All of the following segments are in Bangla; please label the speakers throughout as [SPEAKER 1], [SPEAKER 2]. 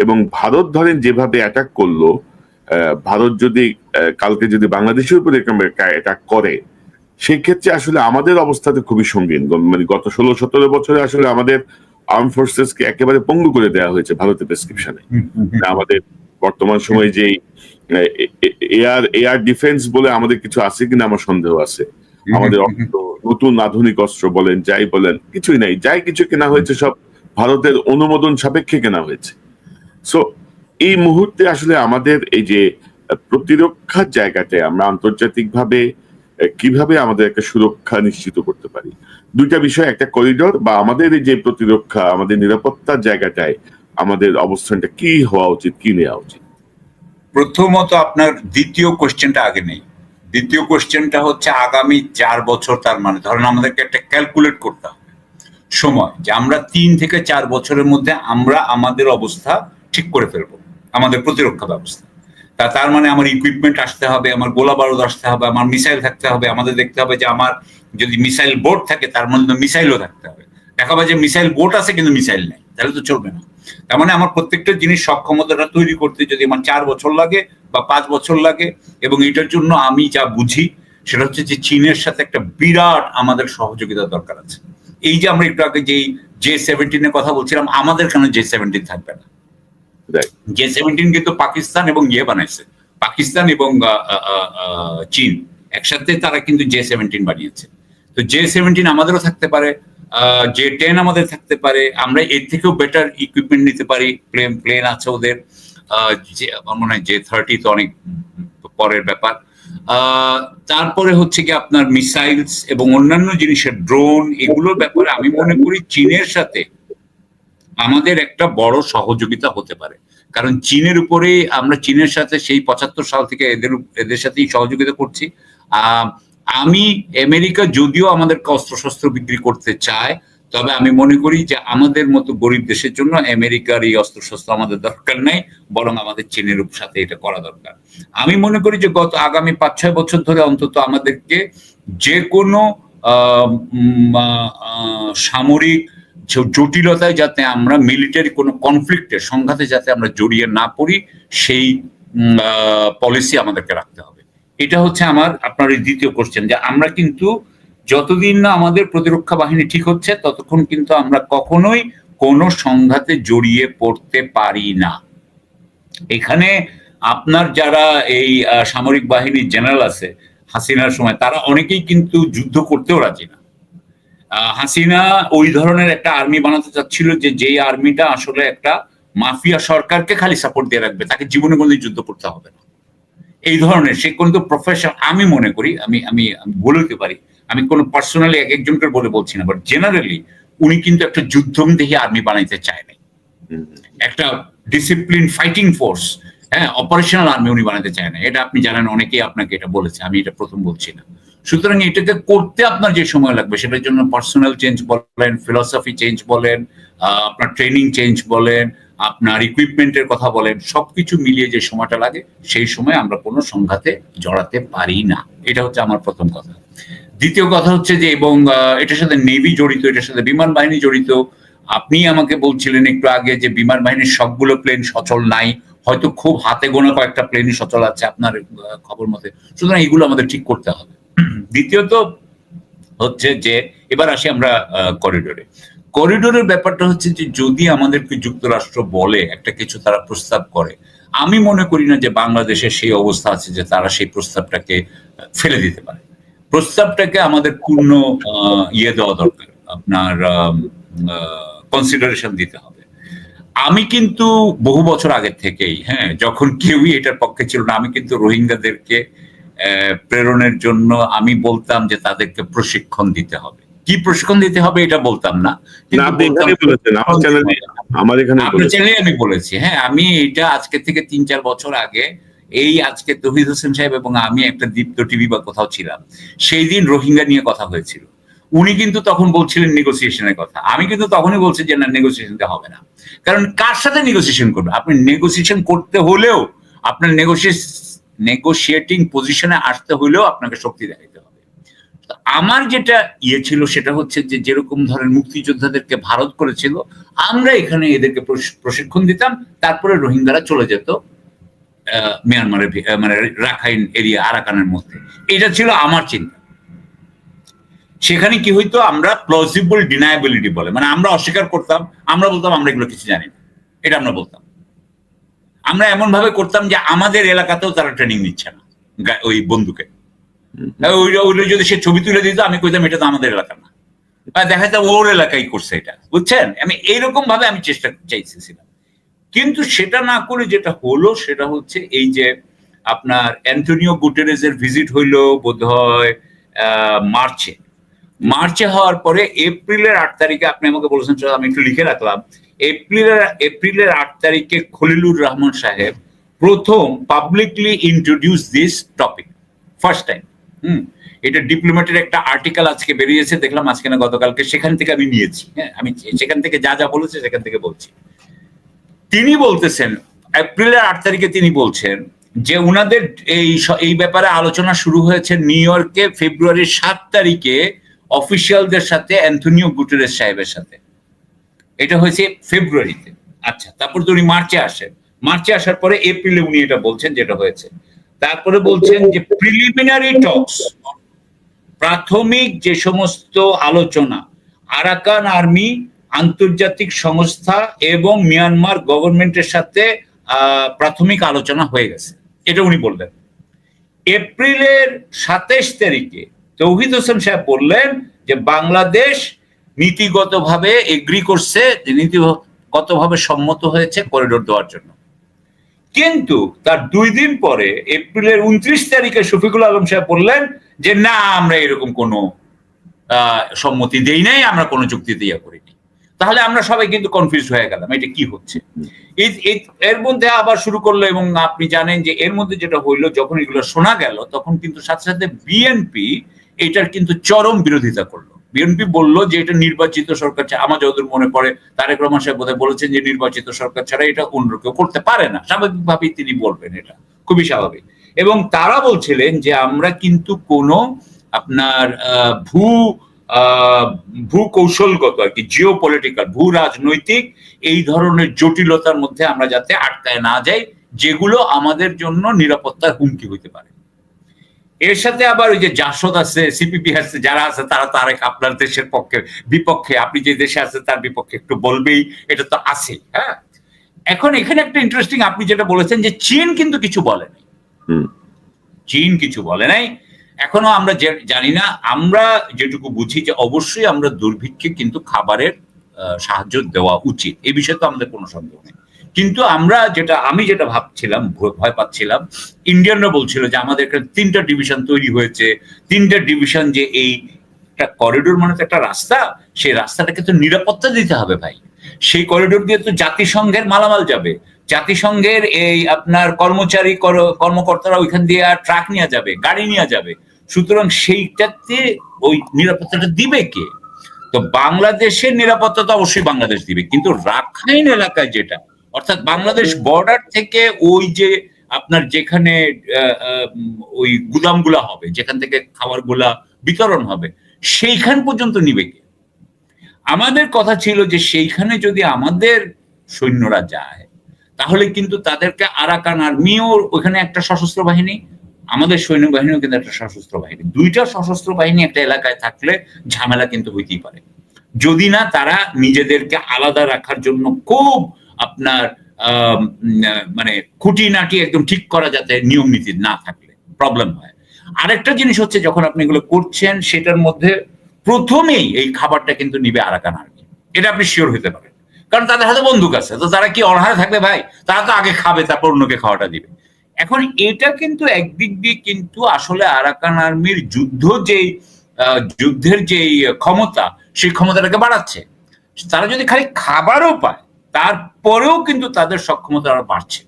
[SPEAKER 1] এবং ভারত ধরেন যেভাবে অ্যাটাক করলো, ভারত যদি কালকে যদি বাংলাদেশের উপরে অ্যাটাক করে, সেই ক্ষেত্রে আসলে আমাদের অবস্থাতে খুবই সঙ্গীন। মানে গত 16-17 বছরে আসলে আমাদের আর্ম ফোর্সেস কে একেবারে পঙ্গু করে দেওয়া হয়েছে ভারতের প্রেসক্রিপশনে। আমাদের বর্তমান সময়ে যে এয়ার ডিফেন্স বলে আমাদের কিছু আছে কিনা আমার সন্দেহ আছে। আমাদের নতুন আধুনিক অস্ত্র বলেন, যাই বলেন, কিছুই নাই। যাই কিছু কেনা হয়েছে সব ভারতের অনুমোদন সাপেক্ষে কেনা হয়েছে। সো এই মুহূর্তে আসলে আমাদের এই যে প্রতিরক্ষার জায়গাটায় আমরা আন্তর্জাতিকভাবে কিভাবে আমাদের একটা সুরক্ষা নিশ্চিত করতে পারি, দুইটা বিষয়, একটা করিডোর বা আমাদের এই যে প্রতিরক্ষা, আমাদের নিরাপত্তার জায়গাটায় আমাদের অবস্থানটা কি হওয়া উচিত, কি নেওয়া উচিত।
[SPEAKER 2] প্রথমত আপনার দ্বিতীয় কোশ্চেনটা আগে নেই। দ্বিতীয় কোশ্চেনটা হচ্ছে আগামী 4 বছর, তার মানে ধরেন আমাদেরকে একটা ক্যালকুলেট করতে হবে সময়, যে আমরা 3 থেকে 4 বছরের মধ্যে আমরা আমাদের অবস্থা ঠিক করে ফেলবো, আমাদের প্রতিরক্ষা ব্যবস্থা। তার মানে আমার ইকুইপমেন্ট আসতে হবে, আমার গোলা বারুদ আসতে হবে, আমার মিসাইল থাকতে হবে। আমাদের দেখতে হবে যে আমার যদি মিসাইল বোর্ড থাকে তার মধ্যে মিসাইলও থাকতে হবে। দেখা যাবে যে মিসাইল বোর্ড আছে কিন্তু মিসাইল নেই, তাহলে তো চলবে না। তার মানে আমার প্রত্যেকটা জিনিস সক্ষমতাটা তৈরি করতে যদি আমার 4 বছর লাগে বা 5 বছর লাগে, এবং এটার জন্য আমি যা বুঝি সেটা হচ্ছে যে চীনের সাথে একটা বিরাট আমাদের সহযোগিতা দরকার আছে। এই যে আমরা একটু আগে যেই J-17 এর কথা বলছিলাম, আমাদের কেন J-17 থাকবে না? J-17 কিন্তু পাকিস্তান এবং ইয়ে বানাইছে, পাকিস্তান এবং চীন একসাথে তারা কিন্তু J-17 বানিয়েছে। তো J-17 আমাদেরও থাকতে পারে, J-10 আমাদের থাকতে পারে, আমরা এর থেকেও বেটার ইকুইপমেন্ট নিতে পারি। প্লেন আছে ওদের, আমার মনে হয় J-30 তো অনেক পরের ব্যাপার। তারপরে হচ্ছে কি আপনার মিসাইলস এবং অন্যান্য জিনিসের ড্রোন, এগুলোর ব্যাপারে আমি মনে করি চীনের সাথে আমাদের একটা বড় সহযোগিতা হতে পারে। কারণ চীনের উপরে আমরা চীনের সাথে সেই 75 সাল থেকে এদের সাথেই সহযোগিতা করছি। আমি আমেরিকা যদিও আমাদেরকে অস্ত্রশস্ত্র বিক্রি করতে চায়, তবে আমি মনে করি যে আমাদের মতো গরিব দেশের জন্য আমেরিকার এই অস্ত্রশস্ত্র আমাদের দরকার নেই, বরং আমাদের চীনের সাথে এটা করা দরকার। আমি মনে করি যে আগামী 5-6 বছর ধরে অন্তত আমাদেরকে যে কোনো সামরিক জটিলতায় যাতে আমরা মিলিটারি কোনো কনফ্লিক্টের সংঘাতে যাতে আমরা জড়িয়ে না পড়ি, সেই পলিসি আমাদেরকে রাখতে হবে। এটা হচ্ছে আপনার এই দ্বিতীয় কোশ্চেন, যে আমরা কিন্তু যতদিন না আমাদের প্রতিরক্ষা বাহিনী ঠিক হচ্ছে ততক্ষণ কিন্তু আমরা কখনোই কোনো সংঘাতে জড়িয়ে পড়তে পারি না। এখানে আপনার যারা এই সামরিক বাহিনীর জেনারেল আছে হাসিনার সময়, তারা অনেকেই কিন্তু যুদ্ধ করতেও রাজি না। হাসিনা ওই ধরনের একটা আর্মি বানাতে চাচ্ছিল যেই আর্মিটা আসলে একটা মাফিয়া সরকারকে খালি সাপোর্ট দিয়ে রাখবে, তাকে জীবনে কোনোদিন যুদ্ধ করতে হবে না, এই ধরনের। সে কিন্তু প্রফেশন, আমি মনে করি, আমি বলতে পারি, আমি কোনো পার্সোনালি এক একজনকে বলে বলছি না, বাট জেনারেলি উনি কিন্তু একটা যুদ্ধমদেহী আর্মি বানাইতে চায় নাই, একটা ডিসিপ্লিন ফাইটিং ফোর্স, হ্যাঁ, অপারেশনাল আর্মি উনি বানাতে চায় না। এটা আপনি জানেন, অনেকেই আপনাকে এটা বলেছে, আমি এটা প্রথম বলছি না। সুতরাং এটাকে করতে আপনার যে সময় লাগবে, সেটার জন্য পার্সোনাল চেঞ্জ বলেন, ফিলসফি চেঞ্জ বলেন, আপনার ট্রেনিং চেঞ্জ বলেন, আপনার ইকুইপমেন্টের কথা বলেন, সবকিছু মিলিয়ে যে সময়টা লাগে, সেই সময় আমরা কোনো সংঘাতে জড়াতে পারি না। এটা হচ্ছে আমার প্রথম কথা। দ্বিতীয় কথা হচ্ছে যে, এবং এটার সাথে নেভি জড়িত, এটার সাথে বিমান বাহিনী জড়িত। আপনি আমাকে বলছিলেন একটু আগে যে বিমান বাহিনীর সবগুলো প্লেন সচল নাই, হয়তো খুব হাতে গোনা কয়েকটা প্লেনই সচল আছে আপনার খবর মতে। সুতরাং এগুলো আমাদের ঠিক করতে হবে। দ্বিতীয়ত হচ্ছে যে, এবার আসি আমরা করিডোরের ব্যাপারটা হচ্ছে যে, যদি আমাদেরকে যুক্তরাষ্ট্র বলে একটা কিছু, তারা প্রস্তাব করে, আমি মনে করি না যে বাংলাদেশের সেই অবস্থা আছে যে তারা সেই প্রস্তাবটাকে ফেলে দিতে পারে। প্রস্তাবটাকে আমাদের পূর্ণ দেওয়া দরকার, আপনার কনসিডারেশন দিতে হবে। আমি কিন্তু বহু বছর আগের থেকেই, হ্যাঁ, যখন কেউই এটার পক্ষে ছিল না, আমি কিন্তু রোহিঙ্গাদেরকে প্রেরণের জন্য আমি বলতাম যে তাদেরকে প্রশিক্ষণ দিতে হবে। কি প্রশিক্ষণ দিতে হবে এটা বলতাম না, কিন্তু আপনার চ্যানেলে আমি বলেছি। হ্যাঁ, আমি এটা আজকে থেকে 3-4 বছর আগে, এই আজকে তৌহিদ হোসেন সাহেব এবং আমি একটা দীপ্ত টিভি বা কোথাও ছিলাম, সেই দিন রোহিঙ্গা নিয়ে কথা হয়েছিল। উনি কিন্তু তখন বলছিলেন নেগোসিয়েশনের কথা, আমি কিন্তু তখনই বলছি যে না, নেগোসিয়েশন হবে না। কারণ কার সাথে নেগোসিয়েশন করবে? আপনি নেগোসিয়েশন করতে হলেও, আপনার নেগোসিয়েটিং পজিশনে আসতে হলেও আপনাকে শক্তি দেখাতে হবে। আমার যেটা ছিল সেটা হচ্ছে যে যেরকম ধরেন মুক্তিযোদ্ধাদেরকে ভারত করেছিল, আমরা এখানে এদেরকে প্রশিক্ষণ দিতাম, তারপরে রোহিঙ্গারা চলে যেত মিয়ানমারের মানে রাখাইন এরিয়া আরাকানের মধ্যে। এটা ছিল আমার চিন্তা। সেখানে কি হইতো, আমরা প্লজিবল ডিনায়াবিলিটি বলে, মানে আমরা অস্বীকার করতাম, আমরা বলতাম আমরা এগুলো কিছু জানি না, এটা আমরা বলতাম। আমরা এমন ভাবে করতাম যে আমাদের এলাকাতেও তারা ট্রেনিং নিচ্ছে না ওই বন্দুকে। যদি সে ছবি তুলে দিত, আমি কইতাম এটা তো আমাদের এলাকা না, দেখা যায় ওর এলাকায় করছে এটা, বুঝছেন? আমি এইরকম ভাবে আমি চেষ্টা চাইছিলাম। কিন্তু সেটা না করে যেটা হলো সেটা হচ্ছে এই যে আপনার অ্যান্টোনিও গুটেরেসের ভিজিট হইলো বোধহয় মার্চে হওয়ার পরে এপ্রিলের 8 তারিখে, আপনি আমাকে বলেছেন আমি একটু লিখে রাখলাম, এপ্রিলের 8 তারিখে খলিলুর রহমান সাহেব প্রথম publicly introduce this topic, first time. এটা ডিপ্লোম্যাটের একটা আর্টিকেল আজকে বেরিয়েছে, দেখলাম আজকে না গতকালকে, সেখান থেকে আমি নিয়েছি। হ্যাঁ, আমি সেখান থেকে যা যা বলেছে সেখান থেকে বলছি। তিনি বলতেছেন এপ্রিলের 8 তারিখে তিনি বলছেন যে উনাদের এই ব্যাপারে আলোচনা শুরু হয়েছে নিউ ইয়র্কে ফেব্রুয়ারির 7 তারিখে অফিসিয়ালদের সাথে, অ্যান্টোনিও গুটেরেস সাহেবের সাথে। এটা হয়েছে ফেব্রুয়ারিতে। আচ্ছা, তারপর তো উনি মার্চে আসার পরে এপ্রিলে উনি এটা বলছেন যেটা হয়েছে। তারপরে বলছেন যে প্রিলিমিনারি টকস, প্রাথমিক যে সমস্ত আলোচনা আরাকান আর্মি, আন্তর্জাতিক সংস্থা এবং মিয়ানমার গভর্নমেন্টের সাথে প্রাথমিক আলোচনা হয়ে গেছে, এটা উনি বললেন। এপ্রিলের 27 তারিখে তৌহিদ হোসেন সাহেব বললেন যে বাংলাদেশ নীতিগতভাবে এগ্রি করছে, নীতিগতভাবে সম্মত হয়েছে করিডোর দেওয়ার জন্য। কিন্তু তার 2 দিন পরে এপ্রিলের 29 তারিখে শফিকুল আলম সাহেব বললেন যে না, আমরা এরকম কোনো সম্মতি দেই নাই, আমরা কোনো চুক্তিতে ইয়া করিনি। তাহলে আমরা সবাই কিন্তু কনফিউজ হয়ে গেলাম, এটা কি হচ্ছে। এর মধ্যে আবার শুরু করলো, এবং আপনি জানেন যে এর মধ্যে যেটা হইলো, যখন এগুলো শোনা গেল তখন কিন্তু সাথে সাথে বিএনপি এটার কিন্তু চরম বিরোধিতা করলো। বিএনপি বলল যে এটা নির্বাচিত সরকার, আমার যতদূর মনে পড়ে তারেক রহমান সাহেব বোধহয় বলেছেন যে নির্বাচিত সরকার ছাড়া এটা অন্য কেউ করতে পারে না, স্বাভাবিকভাবেই তিনি বলবেন, এটা খুবই স্বাভাবিক। এবং তারা বলছিলেন যে আমরা কিন্তু কোনো আপনার ভূ কৌশলগত আর কি, জিও পলিটিক্যাল, ভূ রাজনৈতিক এই ধরনের জটিলতার মধ্যে আমরা যাতে আটকায় না যাই, যেগুলো আমাদের জন্য নিরাপত্তার হুমকি হইতে পারে। এর সাথে আবার ওই যে জাসদ আছে, সিপিপি আছে, যারা আছে তারা তারেক আপনার দেশের বিপক্ষে, আপনি যে দেশে আছে তার বিপক্ষে একটু বলবেই, এটা তো আছে। হ্যাঁ, এখন এখানে একটা ইন্টারেস্টিং, আপনি যেটা বলেছেন যে চীন কিন্তু কিছু বলে নাই, চীন কিছু বলে নাই। এখনো আমরা জানি না, আমরা যেটুকু বুঝি যে অবশ্যই আমরা দুর্ভিক্ষে কিন্তু খাবারের সাহায্য দেওয়া উচিত, এই বিষয়ে তো আমাদের কোনো সন্দেহ নেই। কিন্তু আমি যেটা ভাবছিলাম, ভয় পাচ্ছিলাম, ইন্ডিয়ানরা বলছিল যে আমাদের এখানে 3টা ডিভিশন তৈরি হয়েছে, 3টা ডিভিশন, যে এই একটা করিডোর মানে তো একটা রাস্তা, সেই রাস্তাটাকে তো নিরাপত্তা দিতে হবে ভাই। সেই করিডোর দিয়ে তো জাতিসংঘের মালামাল যাবে, জাতিসংঘের এই আপনার কর্মকর্তারা ওইখান দিয়ে ট্রাক নিয়ে যাবে, গাড়ি নিয়ে যাবে। সুতরাং সেইটাতে ওই নিরাপত্তাটা দিবে কে? তো বাংলাদেশের নিরাপত্তা তো অবশ্যই বাংলাদেশ দিবে, কিন্তু রাখাইন এলাকায় যেটা, অর্থাৎ বাংলাদেশ বর্ডার থেকে ওই যে আপনার যেখানে ওই গুদামগুলা হবে, যেখান থেকে খাবারগুলা বিতরণ হবে, সেইখান পর্যন্ত নিবে কে? আমাদের কথা ছিল যে সেইখানে যদি আমাদের সৈন্যরা যায় তাহলে কিন্তু তাদেরকে আরাকান আর্মিও, ওখানে একটা সশস্ত্র বাহিনী, আমাদের সৈন্যবাহিনীও কিন্তু একটা সশস্ত্র বাহিনী, 2টা সশস্ত্র বাহিনী একটা এলাকায় থাকলে ঝামেলা কিন্তু হইতেই পারে, যদি না তারা নিজেদেরকে আলাদা রাখার জন্য খুব আপনার মানে খুঁটিনাটি একদম ঠিক করা, যাতে নিয়ম নীতি না থাকলে প্রবলেম হয়। আরেকটা জিনিস হচ্ছে, যখন আপনি এগুলো করছেন সেটার মধ্যে প্রথমেই এই খাবারটা কিন্তু নিবে আরাকান আর্মি, এটা আপনি শিওর হতে পারেন, কারণ তাদের হাতে বন্দুক আছে, তো তারা কি অনাহারে থাকবে ভাই? তারা তো আগে খাবে, তারপর অন্যকে খাওয়াটা দিবে। এখন এটা কিন্তু একদিক দিয়ে কিন্তু আসলে আরাকান আর্মির যুদ্ধের যে ক্ষমতা, সেই ক্ষমতাটাকে বাড়াচ্ছে। তারা যদি খালি খাবারও পায়, তারপরেও কিন্তু তাদের সক্ষমতা আরো বাড়ছে।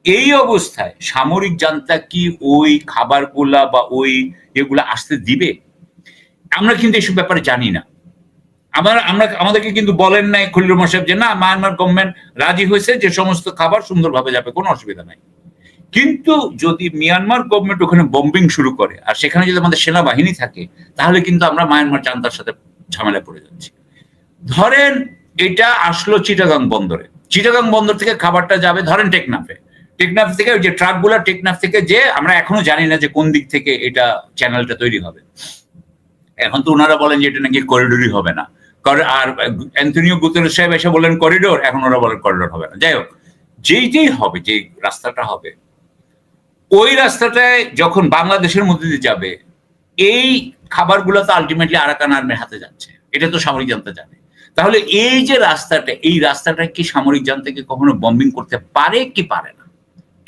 [SPEAKER 2] এই অবস্থায় সামরিক জান্তা কি ওই খাবারগুলা বা ওই এগুলা আসতে দিবে? আমরা কিন্তু এইসব ব্যাপারে জানি না। আমাদেরকে কিন্তু বলেন নাই খলিল রহমান সাহেব যে না, মায়ানমার গভর্নমেন্ট রাজি হয়েছে যে সমস্ত খাবার সুন্দরভাবে যাবে, কোনো অসুবিধা নাই। কিন্তু যদি মিয়ানমার গভর্নমেন্ট ওখানে বম্বিং শুরু করে আর সেখানে যদি আমাদের সেনাবাহিনী থাকে, তাহলে কিন্তু আমরা মায়ানমার জান্তার সাথে ঝামেলা পড়ে যাচ্ছি। ধরেন এটা আসলো চিটাগাং বন্দরে, চিটাগাং বন্দর থেকে খাবারটা যাবে ধরেন টেকনাফে, টেকনাফ থেকে ওই যে ট্রাকগুলো টেকনাফ থেকে, যে আমরা এখনো জানি না যে কোন দিক থেকে এটা চ্যানেলটা তৈরি হবে। এখন তো ওনারা বলেন যে এটা নাকি করিডোরই হবে না, আর অ্যান্টনিও গুতেরেস সাহেব এসে বলেন করিডোর, এখন ওরা বলেন করিডোর হবে না। যাই হোক, যেই হবে, যে রাস্তাটা হবে, ওই রাস্তাটায় যখন বাংলাদেশের মধ্যে দিয়ে যাবে, এই খাবারগুলো তো আলটিমেটলি আরাকান আর্মির হাতে যাচ্ছে, এটা তো সামরিক জান্তা জানে। তাহলে এই যে রাস্তাটা, এই রাস্তাটা কি সামরিক জান্তাকে কখনো বম্বিং করতে পারে কি পারে না,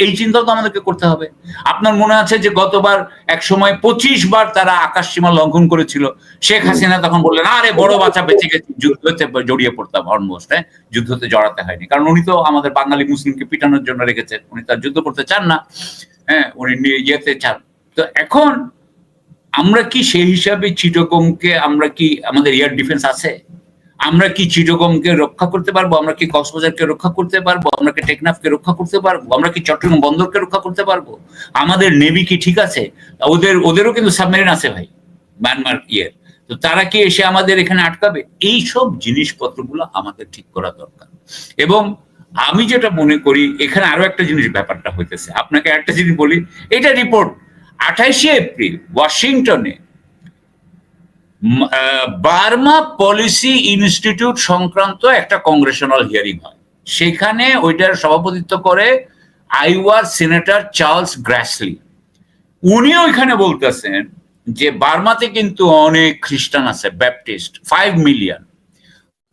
[SPEAKER 2] এই চিন্তা তো আমাদেরকে করতে হবে। আপনার মনে আছে যে গতবার এক সময় 25 বার তারা আকাশ সীমা লঙ্ঘন করেছিল, শেখ হাসিনা তখন বললেন আরে বড় বাচ্চা বেঁচে গেছে, যুদ্ধতে জড়িয়ে পড়তাম অলমোস্ট, হ্যাঁ, যুদ্ধতে জড়াতে হয়নি, কারণ উনি তো আমাদের বাঙালি মুসলিমকে পিটানোর জন্য রেখেছেন, উনি তার যুদ্ধ করতে চান না, হ্যাঁ, উনি যেতে চান। তো এখন আমরা কি সেই হিসাবে চিটাগংকে, আমরা কি আমাদের এয়ার ডিফেন্স আছে, আমরা কি চিটাগংকে রক্ষা করতে পারবো, আমরা কি কক্সবাজারকে রক্ষা করতে পারবো, আমরা কি টেকনাফকে রক্ষা করতে পারবো, আমরা কি চট্টগ্রাম বন্দরকে রক্ষা করতে পারবো, আমাদের নেভি কি ঠিক আছে? ওদেরও কিন্তু সাবমেরিন আছে ভাই, মায়ানমার ইয়ের, তো তারা কি এসে আমাদের এখানে আটকাবে? এইসব জিনিসপত্রগুলো আমাদের ঠিক করা দরকার। এবং আমি যেটা মনে করি এখানে আরো একটা জিনিস ব্যাপারটা হইতেছে, আপনাকে একটা জিনিস বলি, এটা রিপোর্ট 28 এপ্রিল ওয়াশিংটনে বার্মা পলিসি ইনস্টিটিউট সংক্রান্ত একটা কংগ্রেশনাল হিয়ারিং হয়, সেখানে ওইটার সভাপতিত্ব করে আইওয়ার সিনেটর চার্লস গ্রাসলি। উনি ওইখানে বলতেছেন যে বার্মাতে কিন্তু অনেক খ্রিস্টান আছে, ব্যাপটিস্ট 5 মিলিয়ন,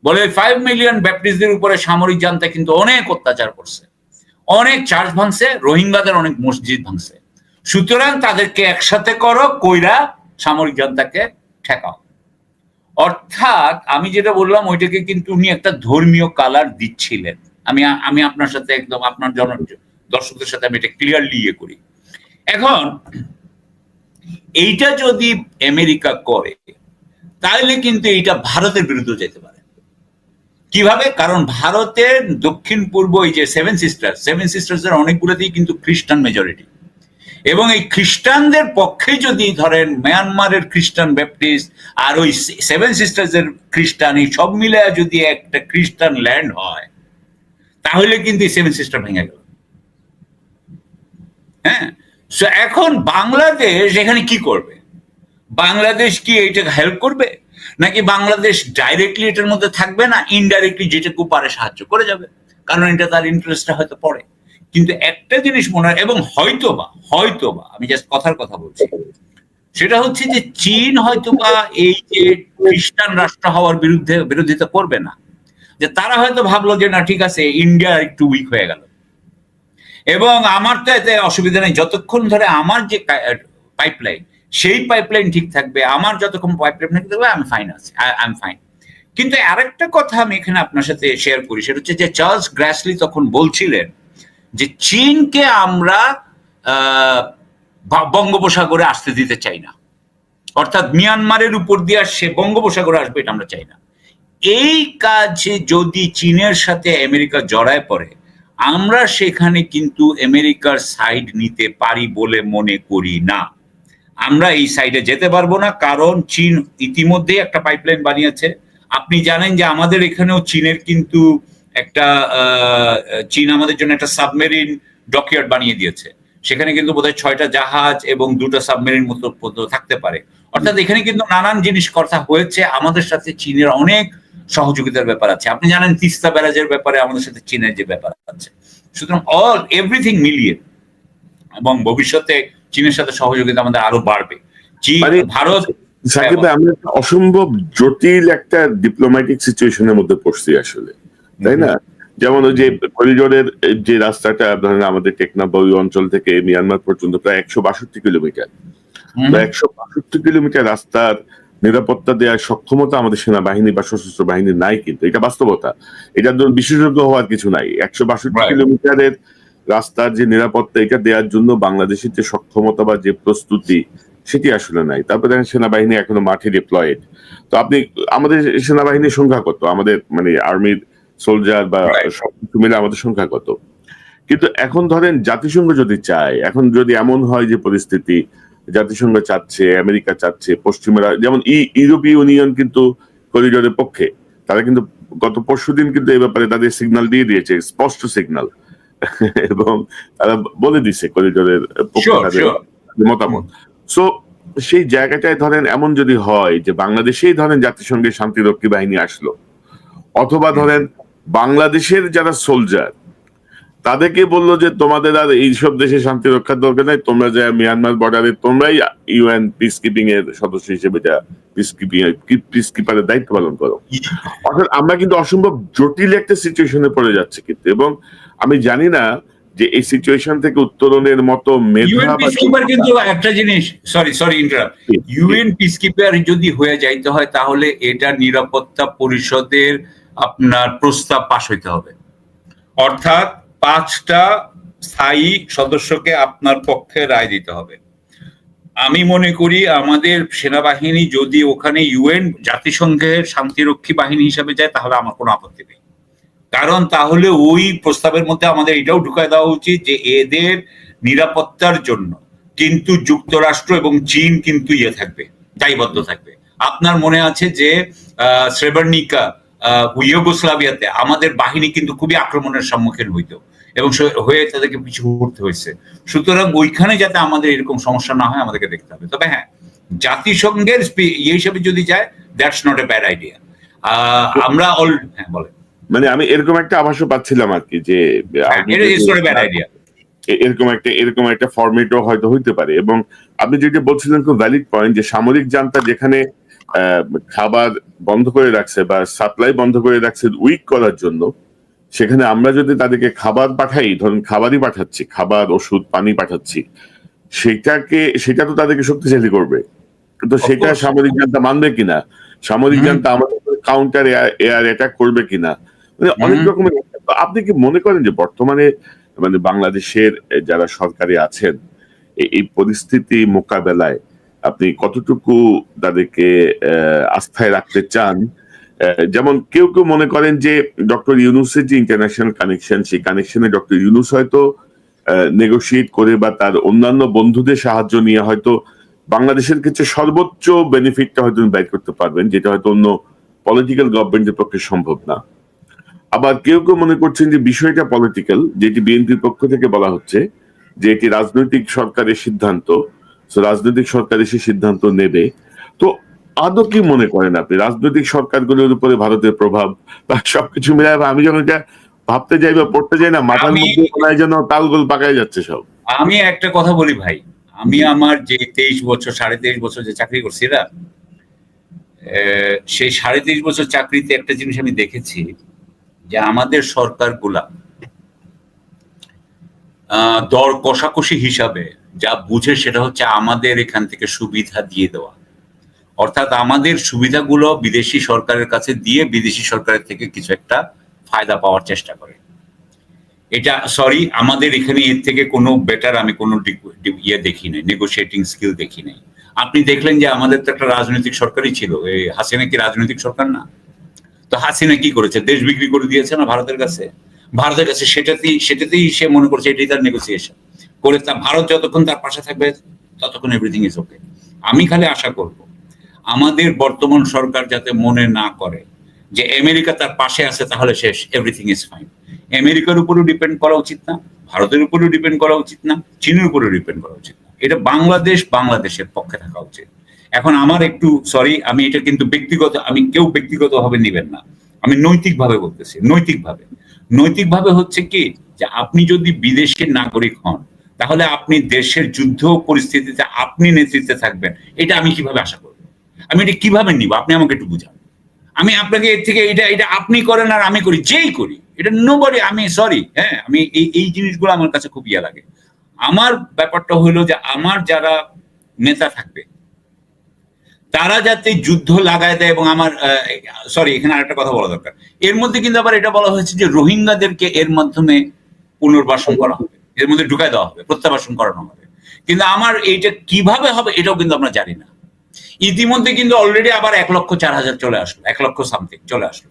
[SPEAKER 2] বলে 5 মিলিয়ন ব্যাপটিস্টদের উপরে সামরিক জান্তা কিন্তু অনেক অত্যাচার করছে, অনেক চার্চ ভাঙছে, রোহিঙ্গাদের অনেক মসজিদ ভাঙছে, সুতরাং তাদেরকে একসাথে করো, কইরা সামরিক জান্তাকে ঠেকাও। অর্থাৎ আমি যেটা বললাম ওইটাকে কিন্তু উনি একটা ধর্মীয় কালার দিচ্ছিলেন। আমি আপনার সাথে একদম আপনার দর্শকদের সাথে আমি এটা ক্লিয়ারলি ইয়ে করি। এখন এইটা যদি আমেরিকা করে তাহলে কিন্তু এইটা ভারতের বিরুদ্ধে যেতে পারে। কিভাবে? কারণ ভারতের দক্ষিণ পূর্ব এই যে সেভেন সিস্টার্স এর অনেকগুলোতেই কিন্তু খ্রিস্টান মেজরিটি, এবং এই খ্রিস্টানদের পক্ষে যদি ধরেন মায়ানমারের খ্রিস্টান ব্যাপটিস্ট আর ওই সেভেন সিস্টার্স এর খ্রিস্টান, এই সব মিলে যদি একটা খ্রিস্টান ল্যান্ড হয়, তাহলে কিন্তু এই সেভেন সিস্টার ভেঙে গেল। হ্যাঁ, এখন বাংলাদেশ এখানে কি করবে? বাংলাদেশ কি এইটা হেল্প করবে, নাকি বাংলাদেশ ডাইরেক্টলি এটার মধ্যে থাকবে না, ইনডাইরেক্টলি যেটুকু পারে সাহায্য করে যাবে, কারণ এটা তার ইন্টারেস্টটা হয়তো পড়ে। কিন্তু একটা জিনিস মনে হয়, এবং হয়তোবা আমি জাস্ট কথার কথা বলছি, সেটা হচ্ছে যে চীন হয়তোবা এই যে খ্রিস্টান রাষ্ট্র হওয়ার বিরোধিতা করবে না, যে তারা হয়তো ভাবলো যে না ঠিক আছে, ইন্ডিয়া একটু উইক হয়ে গেল, এবং আমার তো এতে অসুবিধা নেই যতক্ষণ ধরে আমার যে পাইপলাইন, সেই পাইপলাইন ঠিক থাকবে, আমার যতক্ষণ পাইপলাইন ঠিক থাকবে আমি ফাইন আছি, আই এম ফাইন। কিন্তু আরেকটা কথা আমি এখানে আপনার সাথে শেয়ার করি, সেটা হচ্ছে যে চার্লস গ্রাসলি তখন বলছিলেন যে চীনকে আমরা বঙ্গোপসাগরে আসতে দিতে চাই না, অর্থাৎ মিয়ানমারের উপর দিয়ে সে বঙ্গোপসাগরে আসবে এটা আমরা চাই না। এই কাজে যদি চীনের সাথে আমেরিকা জড়ায় পড়ে, আমরা সেখানে কিন্তু আমেরিকার সাইড নিতে পারি বলে মনে করি না। আমরা এই সাইডে যেতে পারবো না, কারণ চীন ইতিমধ্যেই একটা পাইপলাইন বানিয়েছে। আপনি জানেন যে আমাদের এখানেও চীনের কিন্তু একটা চীন আমাদের জন্য একটা সাবমেরিন ডকইয়ার্ড বানিয়ে দিয়েছে, সেখানে কিন্তু বোধহয় 6টা জাহাজ এবং 2টা সাবমেরিন মতো থাকতে পারে। অর্থাৎ এখানে কিন্তু নানান জিনিস কথা হয়েছে, আমাদের সাথে চীনের অনেক সহযোগিতার ব্যাপার আছে। আপনি জানেন তিস্তা ব্যারাজের ব্যাপারে আমাদের সাথে চীনের যে ব্যাপার আছে। সুতরাং এভরিথিং মিলিয়ে এবং ভবিষ্যতে চীনের সাথে সহযোগিতা আমাদের আরো বাড়বে। চীন, ভারত,
[SPEAKER 1] সাকিব ভাই, আমরা অসম্ভব জটিল একটা ডিপ্লোম্যাটিক সিচুয়েশনের মধ্যে পড়ছি আসলে, তাই না? যেমন ওই যে করিডোরের যে রাস্তাটা ধরেন আমাদের টেকনাফ বা ওই অঞ্চল থেকে মিয়ানমার পর্যন্ত প্রায় 162 কিলোমিটার, 162 কিলোমিটার রাস্তার নিরাপত্তা দেওয়ার সক্ষমতা আমাদের সেনাবাহিনী বা সশস্ত্র বাহিনীর নাই, কিন্তু এটা বাস্তবতা, এটার জন্য বিশেষজ্ঞ হওয়ার কিছু নাই। 162 কিলোমিটারের রাস্তার যে নিরাপত্তা এটা দেওয়ার জন্য বাংলাদেশের যে সক্ষমতা বা যে প্রস্তুতি সেটি আসলে নাই। তারপরে দেখেন সেনাবাহিনী এখনো মাঠে ডিপ্লয়েড। তো আপনি আমাদের সেনাবাহিনীর সংখ্যা কত, আমাদের মানে আর্মির সোলজার বা সবকিছু মিলে আমাদের সংখ্যা কত? কিন্তু এখন ধরেন জাতিসংঘ যদি চায়, এখন যদি এমন হয় যে পরিস্থিতি জাতিসংঘ চাচ্ছে, আমেরিকা চাচ্ছে, পশ্চিমারা যেমন ইউরোপীয় ইউনিয়ন কিন্তু করিডোরের পক্ষে, তারা কিন্তু গত পরশুদিন কিন্তু এই ব্যাপারে তাদের সিগন্যাল দিয়ে দিয়েছে, স্পষ্ট সিগন্যাল, এবং তারা বলে দিছে করিডোরের পক্ষে তাদের মতামত। সো সেই জায়গাটায় ধরেন এমন যদি হয় যে বাংলাদেশেই ধরেন জাতিসংঘের শান্তিরক্ষী বাহিনী আসলো, অথবা ধরেন বাংলাদেশের যারা সোলজার তাদেরকে বললো যে তোমাদের আর এইসব দেশে শান্তি রক্ষার দরকার নাই, তোমরা যা মিয়ানমার বর্ডারে তোমরাই ইউএন পিস কিপিং এর সদস্য হিসেবে যা পিস কিপারের দায়িত্ব পালন করো। অর্থাৎ আমরা কিন্তু অসম্ভব জটিল একটা সিচুয়েশনে পড়ে যাচ্ছে কিন্তু, এবং আমি জানি না যে এই সিচুয়েশন থেকে উত্তরণের মতো
[SPEAKER 2] কিন্তু একটা জিনিস, সরি ইন্টারাপ্ট, ইউএন পিসকিপার যদি হয়ে যাইতে হয় তাহলে এটা নিরাপত্তা পরিষদের আপনার প্রস্তাব পাশ হইতে হবে, অর্থাৎ 5টা স্থায়ী সদস্যকে আপনার পক্ষে রায় দিতে হবে। আমি মনে করি আমাদের সেনাবাহিনী যদি ওখানে ইউএন জাতিসংঘের শান্তিরক্ষী বাহিনী হিসাবে যায় তাহলে আমার কোনো আপত্তি নেই, কারণ তাহলে ওই প্রস্তাবের মধ্যে আমাদের এটাও ঢুকায় দেওয়া উচিত যে এদের নিরাপত্তার জন্য কিন্তু যুক্তরাষ্ট্র এবং চীন কিন্তু থাকবে, দায়বদ্ধ থাকবে। আপনার মনে আছে যে স্রেবার্নিকা ইউগোস্লাভিয়াতে আমাদের বাহিনী কিন্তু খুবই আক্রমণের সম্মুখীন হইতো এবং হয়ে তাদেরকে পিছু উঠতে হয়েছে। সুতরাং ওইখানে যাতে আমাদের এরকম সমস্যা না হয় আমাদেরকে দেখতে হবে। তবে হ্যাঁ, জাতিসংঘের হিসেবে যদি যায় that's not a bad idea. আমরা হ্যাঁ বলেন,
[SPEAKER 1] মানে আমি এরকম একটা আভাসও পাচ্ছিলাম আর কি যে এরকম একটা ফরম্যাটও হয়তো হইতে পারে। এবং আপনি যেটা বলছিলেন খুব ভ্যালিড পয়েন্ট, যে সামরিক জান্তা যেখানে খাবার বন্ধ করে রাখছে বা সাপ্লাই বন্ধ করে রাখছে উইক করার জন্য, সেখানে আমরা যদি তাদেরকে খাবার পাঠাই, ধরুন খাবারই পাঠাচ্ছি, খাবার, ওষুধ, পানি পাঠাচ্ছি, সেটা তো তাদেরকে শক্তিশালী করবে। কিন্তু সেটা সামরিক জান্তা মানবে কিনা, সামরিক জান্তা আমাদের কাউন্টার এয়ার অ্যাটাক করবে কিনা, মানে অনেক রকমের। আপনি কি মনে করেন যে বর্তমানে মানে বাংলাদেশের যারা সরকারে আছেন এই পরিস্থিতি মোকাবেলায় আপনি কতটুকু তাদেরকে আস্থায় রাখতে চান? যেমন কেউ কেউ মনে করেন যে ডক্টর ইউনূসের যে ইন্টারন্যাশনাল কানেকশন, সেই কানেকশনে ডক্টর ইউনূস হয়তো নেগোশিয়েট করে বা তার অন্যান্য বন্ধুদের সাহায্য নিয়ে হয়তো বাংলাদেশের ক্ষেত্রে সর্বোচ্চ বেনিফিটটা হয়তো ব্যয় করতে পারবেন, যেটা হয়তো অন্য পলিটিক্যাল গভর্নমেন্টের পক্ষে সম্ভব না। আবার কেউ কেউ মনে করছেন যে বিষয়টা পলিটিক্যাল, যেটি বিএনপির পক্ষ থেকে বলা হচ্ছে যে এটি রাজনৈতিক সরকারের সিদ্ধান্ত, রাজনৈতিক সরকার এসে সিদ্ধান্ত নেবে। তো আদৌ কি মনে করেন আপনি রাজনৈতিক সরকারগুলোর উপরে ভারতের প্রভাব বা সবকিছু মিলে? আমি যখন এটা ভাবতে যাই বা পড়তে যাই না, মাথার মধ্যে যেন তালগোল পাকায় যাচ্ছে সব।
[SPEAKER 2] আমি একটা কথা বলি ভাই, আমি আমার যে 23 বছর 23.5 বছর যে চাকরি করছি না, সেই 23.5 বছর চাকরিতে একটা জিনিস আমি দেখেছি যে আমাদের সরকারগুলা দর কষাকষি হিসাবে যা বুঝে সেটা হচ্ছে আমাদের এখান থেকে সুবিধা দিয়ে দেওয়া, অর্থাৎ আমাদের সুবিধাগুলো বিদেশি সরকারের কাছে দিয়ে বিদেশি সরকারের থেকে কিছু একটা ফায়দা পাওয়ার চেষ্টা করে। এটা আমাদের এখানে এর থেকে কোনো বেটার আমি কোনো দেখি নাই, নেগোশিয়েটিং স্কিল দেখি নাই। আপনি দেখলেন যে আমাদের তো একটা রাজনৈতিক সরকারই ছিল, এই হাসিনা কি রাজনৈতিক সরকার না? তো হাসিনা কি করেছে? দেশ বিক্রি করে দিয়েছে না ভারতের কাছে। সেটাতেই সে মনে করছে এটাই তার নেগোসিয়েশন করে। ভারত যতক্ষণ তার পাশে থাকবে ততক্ষণ এভরিথিং ইজ ওকে। আমি খালি আশা করব আমাদের বর্তমান সরকার যাতে মনে না করে যে আমেরিকা তার পাশে আছে তাহলে শেষ, এভরিথিং ইজ ফাইন। আমেরিকার উপরও ডিপেন্ড করা উচিত না, ভারতের উপরও ডিপেন্ড করা উচিত না, চীনের উপরও ডিপেন্ড করা উচিত না। এটা বাংলাদেশের পক্ষে থাকা উচিত। এখন আমার একটু আমি এটা কিন্তু কেউ ব্যক্তিগতভাবে নিবেন না, আমি নৈতিকভাবে বলতেছি। নৈতিকভাবে হচ্ছে কি যে আপনি যদি বিদেশের নাগরিক হন তাহলে আপনি দেশের যুদ্ধ পরিস্থিতিতে আপনি নেতৃত্বে থাকবেন, এটা আমি কিভাবে আশা করব? আমি এটা কিভাবে নিব? আপনি আমাকে একটু বুঝান। আমি আপনাকে এর থেকে এটা আপনি করেন আর আমি করি, যেই করি, এটা নোবডি। আমি হ্যাঁ, আমি এই জিনিসগুলো আমার কাছে খুব লাগে। আমার ব্যাপারটা হলো যে আমার যারা নেতা থাকবে তারা যাতে যুদ্ধ লাগায় দেয়। এবং আমার এখানে আরেকটা কথা বলা দরকার, এর মধ্যে কিন্তু আবার এটা বলা হয়েছে যে রোহিঙ্গাদেরকে এর মাধ্যমে পুনর্বাসন করা হবে, এর মধ্যে ঢুকায় দেওয়া হবে, প্রত্যাবাসন করানো হবে। কিন্তু আমার এইটা কিভাবে হবে এটাও কিন্তু আমরা জানি না। ইতিমধ্যে কিন্তু অলরেডি আবার 1,04,000 চলে আসলো, 1,00,000 সামথিং চলে আসলো।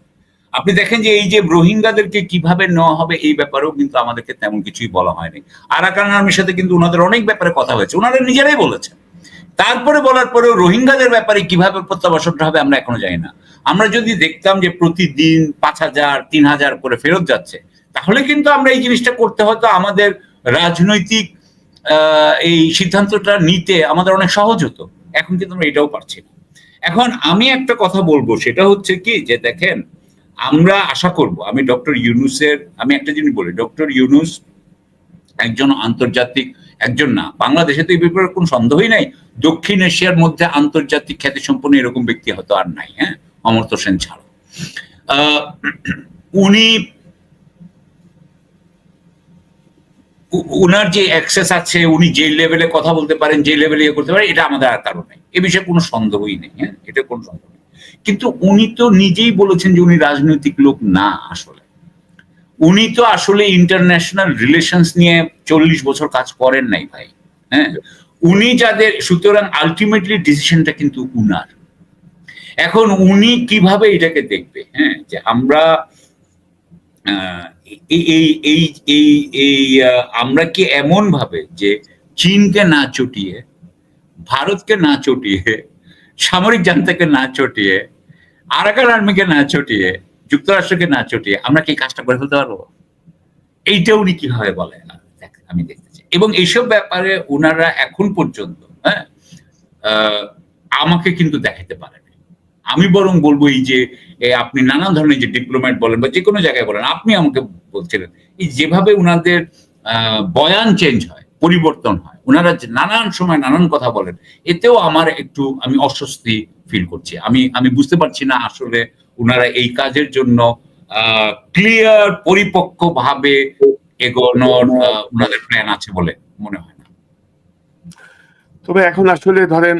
[SPEAKER 2] আপনি দেখেন যে এই যে রোহিঙ্গাদেরকে কিভাবে নেওয়া হবে এই ব্যাপারেও কিন্তু আমাদেরকে তেমন কিছুই বলা হয়নি। আরাকান আর্মির সাথে কিন্তু ওনাদের অনেক ব্যাপারে কথা হয়েছে, ওনারা নিজেরাই বলেছেন। তারপরে বলার পরেও রোহিঙ্গাদের ব্যাপারে কিভাবে প্রত্যাবাসনটা হবে আমরা এখনো জানি না। আমরা যদি দেখতাম যে প্রতিদিন 5,000 3,000 করে ফেরত যাচ্ছে, তাহলে কিন্তু আমরা এই জিনিসটা করতে হয়তো আমাদের রাজনৈতিক এই সিদ্ধান্তটা নিতে আমাদের অনেক সহজ হতো। এখন কিন্তু আমরা এটাও পারছি না। এখন আমি একটা কথা বলবো, সেটা হচ্ছে কি যে দেখেন, আমরা আশা করব, আমি ডক্টর ইউনূসের, আমি একটা জিনিস বলি, ডক্টর ইউনূস একজন আন্তর্জাতিক, একজন না, বাংলাদেশে তো এই ব্যাপারে কোনো সন্দেহই নাই, দক্ষিণ এশিয়ার মধ্যে আন্তর্জাতিক খ্যাতিসম্পন্ন এরকম ব্যক্তি হয়তো আর নাই, হ্যাঁ, অমর্ত্য সেন ছাড়া। উনি, উনার যে অ্যাক্সেস আছে, উনি যে লেভেলে কথা বলতে পারেন, যে লেভেলে ইয়ে করতে পারেন, এটা আমাদের আর কারণ নেই, এ বিষয়ে কোনো সন্দেহই নেই, হ্যাঁ, এটা কোনো সন্দেহ নেই। কিন্তু উনি তো নিজেই বলেছেন যে উনি রাজনৈতিক লোক না। আসলে উনি তো আসলে ইন্টারন্যাশনাল রিলেশনস নিয়ে 40 বছর কাজ করেন নাই ভাই, হ্যাঁ, উনি যাদের, সুতরাং আলটিমেটলি ডিসিশনটা কিন্তু উনার। এখন উনি কিভাবে এটাকে দেখবে, হ্যাঁ, যে আমরা আমরা কি এমন ভাবে যে চীনকে না চটিয়ে, ভারতকে না চটিয়ে, সামরিক জান্তাকে না চটিয়ে, আরাকান আর্মিকে না চটিয়ে, যুক্তরাষ্ট্রকে না চটিয়ে আমরা কি কাজটা করে ফেলতে পারবো? এইটা উনি কিভাবে বলে আমি দেখতে চাই। এবং এইসব ব্যাপারে উনারা এখন পর্যন্ত, হ্যাঁ, আমাকে কিন্তু দেখাতে পারেন। আমি বরং বলবো এই যে আপনি নানান ধরনের যে ডিপ্লোম্যাট বলেন বা যে কোনো জায়গায় বলেন, আপনি আমাকে বলছিলেন এই যেভাবে উনাদের বয়ান চেঞ্জ হয়, পরিবর্তন হয়, উনারা নানান সময় নানান কথা বলেন, এতেও আমার একটু, আমি অস্বস্তি ফিল করছি। আমি বুঝতে পারছি না আসলে উনারা এই কাজের জন্য ক্লিয়ার পরিপক্ক ভাবে এগোনোর উনাদের প্ল্যান আছে বলে মনে হয় না।
[SPEAKER 1] তবে এখন আসলে ধরেন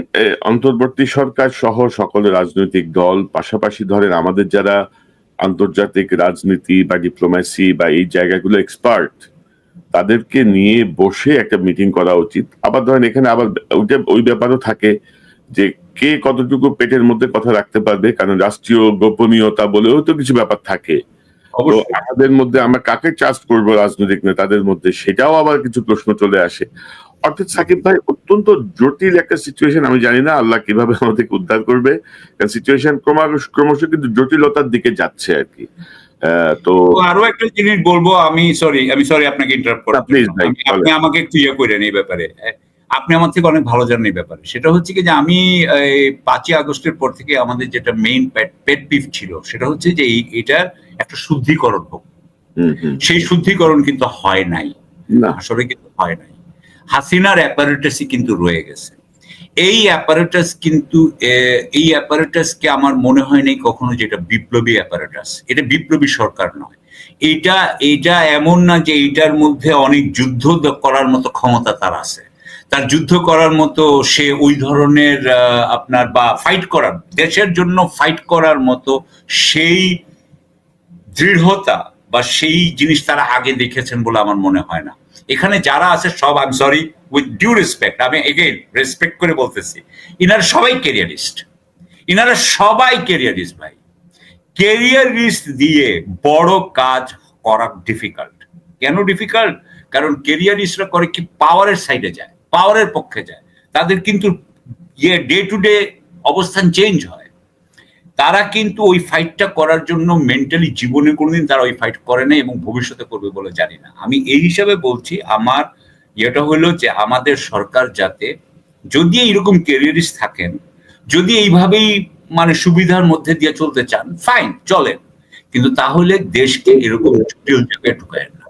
[SPEAKER 1] অন্তর্বর্তী সরকার সহ সকল রাজনৈতিক দল, পাশাপাশি ধরেন আমাদের যারা আন্তর্জাতিক রাজনীতি বা ডিপ্লোম্যাসি বা এই জায়গাগুলো এক্সপার্ট, তাদেরকে নিয়ে বসে একটা মিটিং করা উচিত। আবার ধরেন এখানে আবার ওই ব্যাপারও থাকে যে কে কতটুকু পেটের মধ্যে কথা রাখতে পারবে, কারণ রাষ্ট্রীয় গোপনীয়তা বলেও তো কিছু ব্যাপার থাকে। আমাদের মধ্যে আমরা কাকে ট্রাস্ট করবো রাজনৈতিক নেতাদের মধ্যে, সেটাও আবার কিছু প্রশ্ন চলে আসে। অর্থাৎ সাকিব ভাই, অত্যন্ত জটিল একটা সিচুয়েশন। আমি জানি না আল্লাহ কিভাবে আমাদেরকে উদ্ধার করবে, কারণ সিচুয়েশন ক্রমশ কিন্তু জটিলতার দিকে যাচ্ছে আর কি। তো
[SPEAKER 2] আরো একটা জিনিস বলবো, আমি সরি আপনাকে ইন্টারাপ্ট করার জন্য। আপনি আমাকে একটু ইয়ে করেন এই ব্যাপারে, আপনি আমার থেকে অনেক ভালো জানেন এই ব্যাপারে। সেটা হচ্ছে কি যে আমি 5ই আগস্টের পর থেকে আমাদের যেটা মেইন পেট পিভ ছিল, সেটা হচ্ছে যে এটার একটা শুদ্ধিকরণ হোক। সেই শুদ্ধিকরণ কিন্তু হয় নাই, আসলে কিন্তু হয় নাই। হাসিনার অ্যাপারেটাসই কিন্তু রয়ে গেছে। এই অ্যাপারেটাসকে আমার মনে হয় নাই কখনো যেটা বিপ্লবী অ্যাপারেটাস। এটা বিপ্লবী সরকার নয়। এটা এমন না যে এইটার মধ্যে অনেক যুদ্ধ করার মতো ক্ষমতা তার আছে, তার যুদ্ধ করার মতো সে ওই ধরনের আপনার বা ফাইট করার, দেশের জন্য ফাইট করার মতো সেই দৃঢ়তা বা সেই জিনিস তারা আগে দেখেছেন বলে আমার মনে হয় না। এখানে যারা আছে সব, I am sorry with due respect, আমি এগেইন রেসপেক্ট করে বলতেছি, ইনারা সবাই ক্যারিয়ারিস্ট, ভাই। ক্যারিয়ারিস্ট দিয়ে বড় কাজ করা ডিফিকাল্ট। কেন ডিফিকাল্ট? কারণ ক্যারিয়ারিস্টরা করে কি, পাওয়ারের সাইডে যায়, পাওয়ারের পক্ষে যায়, তাদের কিন্তু ডে টু ডে অবস্থান চেঞ্জ হয়। তারা কিন্তু ওই ফাইটটা করার জন্য মেন্টালি জীবনে কোনোদিন তারা ওই ফাইট করে না এবং ভবিষ্যতে করবে বলে জানি না। আমি এই হিসাবে বলছি, আমার ইয়েটা হলো যে আমাদের সরকার যাতে, যদি এইরকম ক্যারিয়ারিস্ট থাকেন, যদি এইভাবেই মানে সুবিধার মধ্যে দিয়ে চলতে চান, ফাইন, চলেন, কিন্তু তাহলে দেশকে এরকম জটিল জায়গায় ঢুকায় না।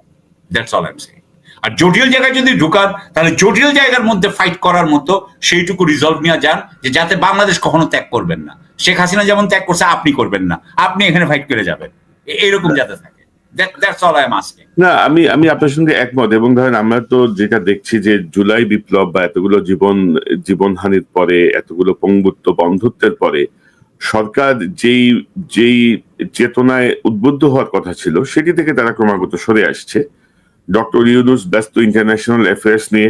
[SPEAKER 2] That's all I am saying. আর জটিল জায়গায় যদি ঢুকান, তাহলে জটিল জায়গার মধ্যে ফাইট করার মতো সেইটুকু রিজলভ নিয়ে যান, যে যাতে বাংলাদেশ কখনো ত্যাগ করবেন না। শেখ হাসিনা যেমন ত্যাগ করছে, আপনি করবেন না, আপনি এখানে ফাইট করে যাবেন, এরকম যাতে থাকে। That's all I M asking.
[SPEAKER 1] না, আমি আপনার সঙ্গে একমত। এবং ধরেন আমরা তো যেটা দেখছি যে জুলাই বিপ্লব বা এতগুলো জীবনহানির পরে, এতগুলো পঙ্গুত্ব বন্ধুত্বের পরে সরকার যেই চেতনায় উদ্বুদ্ধ হওয়ার কথা ছিল, সেটি থেকে তারা ক্রমাগত সরে আসছে। ডক্টর ইউনূস ব্যস্ত ইন্টারন্যাশনাল অ্যাফেয়ার্স নিয়ে।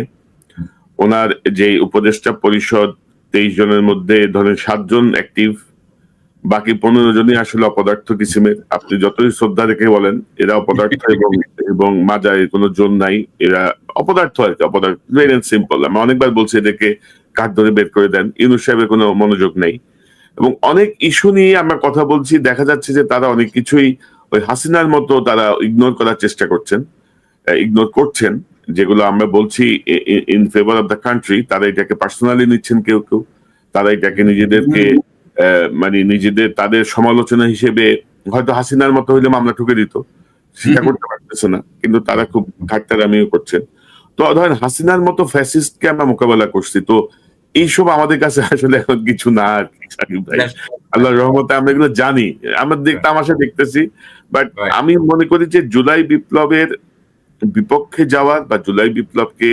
[SPEAKER 1] ওনার যে উপদেষ্টা পরিষদ 23 জনের মধ্যে ধরেন 7 জন অ্যাক্টিভ, বাকি 15 জনই আসলে অপদার্থ কিসিমের। আপনি যতই শ্রদ্ধা রেখে বলেন এরা অপদার্থ এবং মাজায় কোনো জোর নাই। এরা অপদার্থ আর কি, অপদার্থ, ভেরি সিম্পল। আমি অনেকবার বলছি এদেরকে কাঠ ধরে বের করে দেন। ইউনূস সাহেবের কোনো মনোযোগ নেই এবং অনেক ইস্যু নিয়ে আমরা কথা বলছি, দেখা যাচ্ছে যে তারা অনেক কিছুই ওই হাসিনার মতো তারা ইগনোর করার চেষ্টা করছেন, ইগনোর করছেন, যেগুলো আমরা বলছি in favour of the country. তারা এটাকে পার্সোনালি নিচ্ছেন কেউ কেউ, তারা এটাকে নিজেদেরকে মানে নিজেদের তাদের সমালোচনা হিসেবে, হয়তো হাসিনার মতো হইলে মামলা ঠুকে দিত, সেটা করতে পারতেছে না, কিন্তু তারা খুব ঠাট্টারামিও করছেন। তো ধরেন হাসিনার মতো ফ্যাসিস্টকে আমরা মোকাবেলা করছি, তো এইসব আমাদের কাছে আসলে এখন কিছু না আর কি সাকিব ভাই। আল্লাহর রহমতে আমরা এগুলো জানি, আমরা তামাশা দেখতেছি। বাট আমি মনে করি যে জুলাই বিপ্লবের বিপক্ষে যাওয়ার বা জুলাই বিপ্লবকে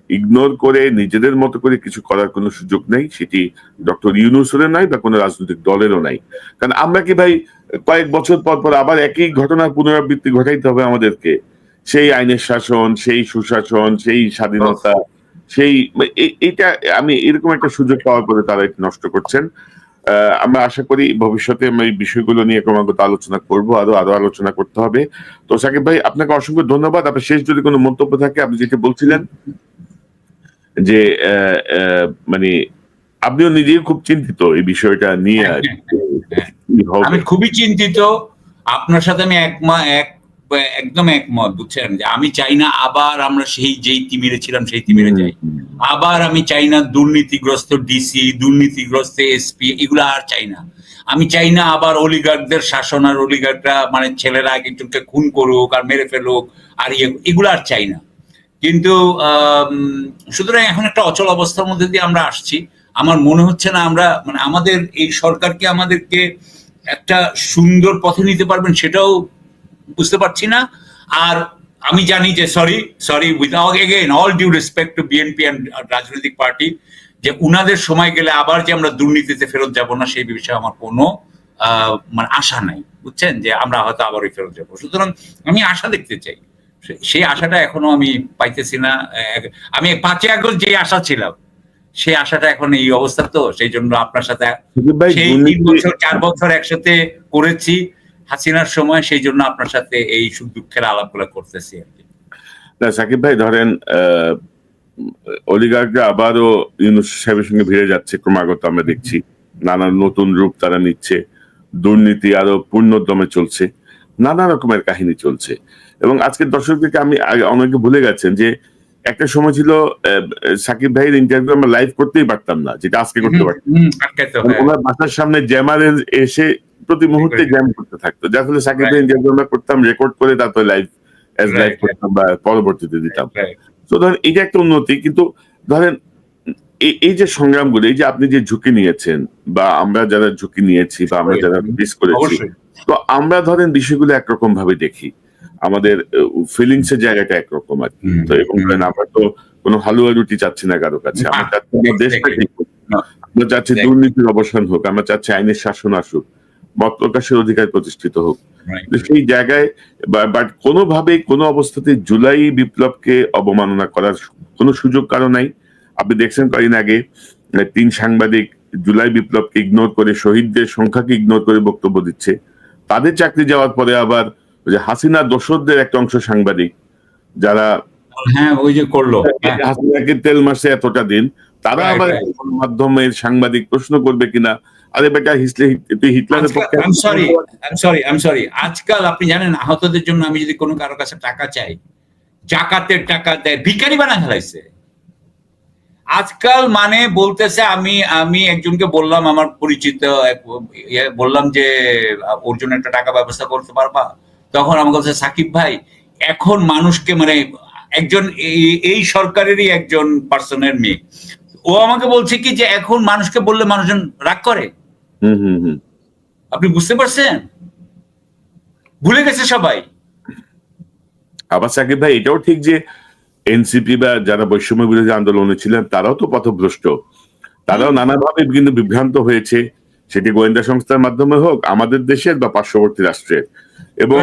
[SPEAKER 1] ইগনোর করে নিজেদের মতো করে কিছু করার কোনো সুযোগ নেই, সেটি ডক্টর ইউনূসেরও নাই বা কোনো রাজনৈতিক দলেরও নাই। কারণ আমরা কি ভাই কয়েক বছর পর পর আবার একই ঘটনার পুনরাবৃত্তি ঘটাইতে হবে আমাদেরকে? সেই আইনের শাসন, সেই সুশাসন, সেই স্বাধীনতা, সেই এইটা আমি এরকম একটা সুযোগ পাওয়ার পরে তারা এটা নষ্ট করছেন। আমরা আশা করি ভবিষ্যতে আমরা এই বিষয়গুলো নিয়ে ক্রমাগত আলোচনা করবো, আরো আলোচনা করতে হবে। তো সাকিব ভাই, আপনাকে অসংখ্য ধন্যবাদ। আপনার শেষ যদি কোনো মন্তব্য থাকে, আপনি যেটা বলছিলেন যে মানে আপনিও নিজেই খুব চিন্তিত এই বিষয়টা নিয়ে।
[SPEAKER 2] আমি খুবই চিন্তিত, আপনার সাথে আমি একদম একমত, বুঝছেন? যে আমি চাই না আবার আমরা সেই যেই তিমিরে ছিলাম সেই তিমিরে যাই। আবার আমি চাই না দুর্নীতিগ্রস্ত ডিসি, দুর্নীতিগ্রস্ত এসপি, এগুলো আর চাই না। আমি চাই না আবার অলিগার্কদের শাসন, আর অলিগার্করা মানে ছেলেরা একজনকে খুন করুক আর মেরে ফেলুক, আর এগুলো আর চাই না। কিন্তু সুতরাং এখন একটা অচল অবস্থার মধ্যে দিয়ে আমরা আসছি। আমার মনে হচ্ছে না আমরা মানে আমাদের এই সরকারকে আমাদেরকে একটা সুন্দর পথে নিতে পারবেন সেটাও বুঝতে পারছি না। আর আমি জানি যে sorry without again all due respect to BNP and রাজনৈতিক পার্টি, যে উনাদের সময় গেলে আবার যে আমরা দুর্নীতিতে ফেরত যাব না সেই বিষয়ে আমার কোনো মানে আশা নাই, বুঝছেন? যে আমরা হয়তো আবারই ফেরত যাবো। সুতরাং আমি আশা দেখতে চাই, সেই আশাটা এখনো আমি পাইতেছি না। আমি 5 আগস্ট যে আশা ছিলাম সেই আশাটা এখন এই অবস্থা, তো সেই জন্য আপনার সাথে সেই 3 বছর 4 বছর একসাথে করেছি হাসিনার সময়, সেই জন্য আপনার সাথে এই সুখ দুঃখের আলাপগুলো করতেছি আর কি।
[SPEAKER 1] না সাকিব ভাই, ধরেন অলিগার্করা আবারও ইউনূস সাহেবের সঙ্গে ভিড়ে যাচ্ছে ক্রমাগত, আমরা দেখছি নানান নতুন রূপ তারা নিচ্ছে, দুর্নীতি আরো পূর্ণদমে চলছে, নানা রকমের কাহিনী চলছে। এবং আজকের দর্শকদেরকে আমি অনেকে ভুলে গেছেন যে একটা সময় ছিল সাকিব ভাইয়ের ইন্টারভিউ আমরা লাইভ করতেই পারতাম না, যেটা আজকে করতে পারতাম। ওনার বাসার সামনে জ্যামার এসে প্রতি মুহূর্তে জ্যাম করতে থাকতো, যার ফলে সাকিব ভাই ইন্টারভিউ আমরা করতাম, রেকর্ড করে তারপরে লাইভ করতাম বা পরবর্তীতে দিতাম। তো ধরেন এটা একটা উন্নতি, কিন্তু ধরেন এই যে সংগ্রামগুলো, এই যে আপনি যে ঝুঁকি নিয়েছেন বা আমরা যারা ঝুঁকি নিয়েছি বা আমরা যারা মিস করেছি, তো আমরা ধরেন বিষয়গুলো একরকম ভাবে দেখি, আমাদের ফিলিংস এর জায়গাটা একরকম আর কি। তো এবং আমরা তো কোনো হালুয়া রুটি চাচ্ছি না কারো কাছে, আমরা চাচ্ছি দেশটা ঠিক হোক, আমরা চাচ্ছি দুর্নীতির অবসান হোক, আমরা চাচ্ছি আইনের শাসন আসুক, মত প্রকাশের অধিকার প্রতিষ্ঠিত হোক। সেই জায়গায় বাট কোনোভাবে কোনো অবস্থাতে জুলাই বিপ্লবকে অবমাননা করার কোনো সুযোগ কারো নাই। আপনি দেখছেন কয়েকদিন আগে 3 সাংবাদিক জুলাই বিপ্লবকে ইগনোর করে, শহীদদের সংখ্যাকে ইগনোর করে বক্তব্য দিচ্ছে। তাদের চাকরি যাওয়ার পরে আবার হাসিনা দোসরদের একটা অংশ সাংবাদিক যারা
[SPEAKER 2] ওই যে করলো
[SPEAKER 1] হাসিনাকে তেল মারছে এতটা দিন, তারা আবার মাধ্যমের সাংবাদিক প্রশ্ন করবে কিনা, আরে বেটা হিটলারের পক্ষে।
[SPEAKER 2] I'm sorry আজকাল আপনি জানেন আহতদের জন্য আমি যদি কোনো কারো কাছে টাকা চাই, জাকাতের টাকা দেয়, ভিখারি বানা ফেলাইছে আজকাল। মানে বলতেছে আমি একজনকে বললাম, আমার পরিচিত বললাম যে ওর জন্য একটা টাকা ব্যবস্থা করতে পারবা, তখন আমাকে বলছে সাকিব ভাই এখন মানুষকে মানে একজন এই সরকারেরই একজন পার্সনের মেয়ে, ও আমাকে বলছে কি যে এখন মানুষকে বললে মানুষজন রাগ করে। আপনি বুঝতে পারছেন? ভুলে গেছে সবাই।
[SPEAKER 1] আবার সাকিব ভাই এটাও ঠিক যে এনসিপি বা যারা বৈষম্য বিরোধী আন্দোলনে ছিলেন তারাও তো পথভ্রষ্ট, তারাও নানাভাবে কিন্তু বিভ্রান্ত হয়েছে, সেটি গোয়েন্দা সংস্থার মাধ্যমে হোক, আমাদের দেশের বা পার্শ্ববর্তী রাষ্ট্রের। এবং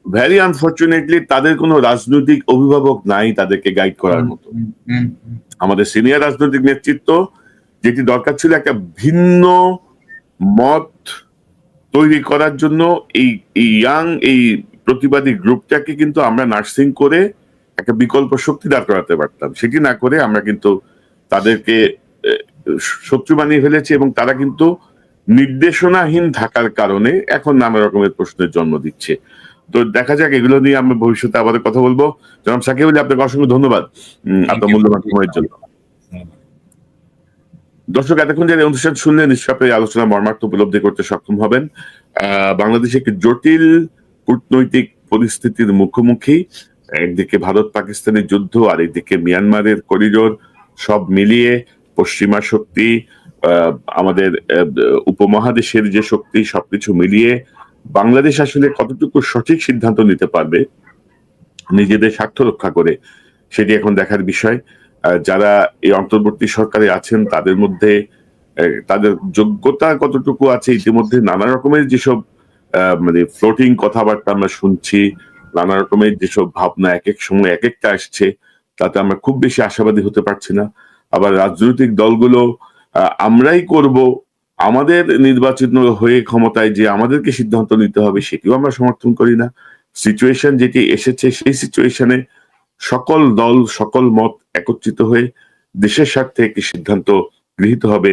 [SPEAKER 1] ভেরি আনফরচুনেটলি তাদের কোনো রাজনৈতিক অভিভাবক নাই তাদেরকে গাইড করার মতো। আমাদের সিনিয়র রাজনৈতিক নেতৃত্ব, যেটি দরকার ছিল একটা ভিন্ন মত তৈরি করার জন্য এই ইয়াং এই প্রতিবাদী গ্রুপটাকে কিন্তু আমরা নার্সিং করে একটা বিকল্প শক্তি দাঁড় করাতে পারতাম। সেটি না করে আমরা কিন্তু তাদেরকে শত্রু বানিয়ে ফেলেছি, এবং তারা কিন্তু নির্দেশনাহীন থাকার কারণে এখন নানা রকমের প্রশ্নের জন্ম দিচ্ছে। তো দেখা যাক, এগুলো নিয়ে আমরা ভবিষ্যতে আবার কথা বলবো। জনাব সাকিব আলী, আপনাকে অসংখ্য ধন্যবাদ আপনার মূল্যবান সময়ের জন্য। দর্শক, এতক্ষণ যারা অনুষ্ঠান শুনলেন, নিশ্চয়ই আপনি আলোচনা মর্মার্থ উপলব্ধি করতে সক্ষম হবেন। বাংলাদেশে একটি জটিল কূটনৈতিক পরিস্থিতির মুখোমুখি। একদিকে ভারত পাকিস্তানের যুদ্ধ, আর একদিকে মিয়ানমারের করিডোর, সব মিলিয়ে পশ্চিমা শক্তি, আমাদের উপমহাদেশের যে শক্তি, সবকিছু মিলিয়ে বাংলাদেশ আসলে কতটুকু সঠিক সিদ্ধান্ত নিতে পারবে নিজেদের স্বার্থ রক্ষা করে, সেটি এখন দেখার বিষয়। যারা এই অন্তর্বর্তী সরকারে আছেন তাদের মধ্যে তাদের যোগ্যতা কতটুকু আছে, ইতিমধ্যে নানা রকমের যেসব মানে ফ্লোটিং কথাবার্তা আমরা শুনছি, নানা রকমের যেসব ভাবনা এক এক সময় এক একটা আসছে, তাতে আমরা খুব বেশি আশাবাদী হতে পারছি না। আবার রাজনৈতিক দলগুলো আমরাই করব, আমাদের নির্বাচিত হয়ে ক্ষমতায় যে আমাদেরকে সিদ্ধান্ত নিতে হবে, সেটিও আমরা সমর্থন করি না। সিচুয়েশন যেটি এসেছে, সেই সিচুয়েশনে সকল দল সকল মত একত্রিত হয়ে দেশের স্বার্থে একটি সিদ্ধান্ত গৃহীত হবে,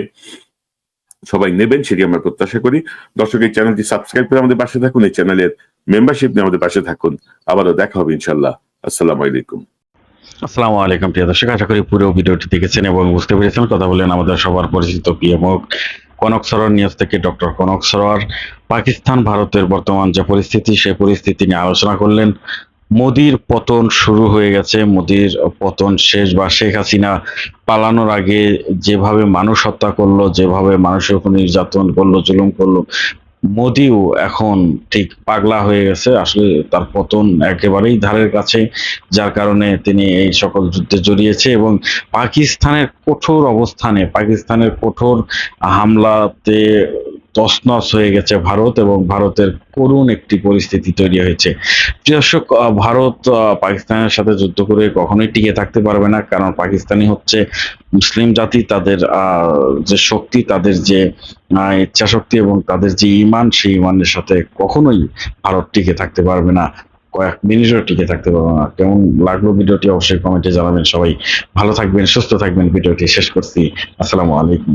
[SPEAKER 1] সবাই নেবেন, সেটি আমরা প্রত্যাশা করি। দর্শক, এই চ্যানেলটি সাবস্ক্রাইব করে আমাদের পাশে থাকুন, এই চ্যানেলের মেম্বারশিপ নিয়ে আমাদের পাশে থাকুন। আবারও দেখা হবে ইনশাল্লাহ। আসসালামু আলাইকুম।
[SPEAKER 3] আসসালামু আলাইকুম প্রিয় দর্শক, আশা করি পুরো ভিডিওটি দেখেছেন এবং বুঝতে পেরেছেন। কথা বলেন আমাদের সবার পরিচিত পিএমও কনক সরোয়ার নিউজ থেকে ডক্টর কনক সরোয়ার। পাকিস্তান ভারতের বর্তমান যে পরিস্থিতি, সেই পরিস্থিতি নিয়ে আলোচনা করলেন। মোদির পতন শুরু হয়ে গেছে, মোদির পতন শেষ, বা শেখ হাসিনা পালানোর আগে যেভাবে মানুষ হত্যা করলো, যেভাবে মানুষের উপর নির্যাতন করলো, জুলুম করলো, মোদিও এখন ঠিক পাগলা হয়ে গেছে। আসলে তার পতন একেবারেই ধারের কাছে, যার কারণে তিনি এই সকল যুদ্ধে জড়িয়েছে। এবং পাকিস্তানের কঠোর অবস্থানে, পাকিস্তানের কঠোর হামলাতে তছনছ হয়ে গেছে ভারত, এবং ভারতের করুণ একটি পরিস্থিতি তৈরি হয়েছে। দর্শক, ভারত পাকিস্তানের সাথে যুদ্ধ করে কখনোই টিকে থাকতে পারবে না, কারণ পাকিস্তানি হচ্ছে মুসলিম জাতি। তাদের যে শক্তি, তাদের যে ইচ্ছা শক্তি এবং তাদের যে ইমান, সেই ইমানের সাথে কখনোই ভারত টিকে থাকতে পারবে না, কয়েক মিনিটও টিকে থাকতে পারবে না। কেমন লাগলো ভিডিওটি অবশ্যই কমেন্টে জানাবেন। সবাই ভালো থাকবেন, সুস্থ থাকবেন। ভিডিওটি শেষ করছি। আসসালামু আলাইকুম।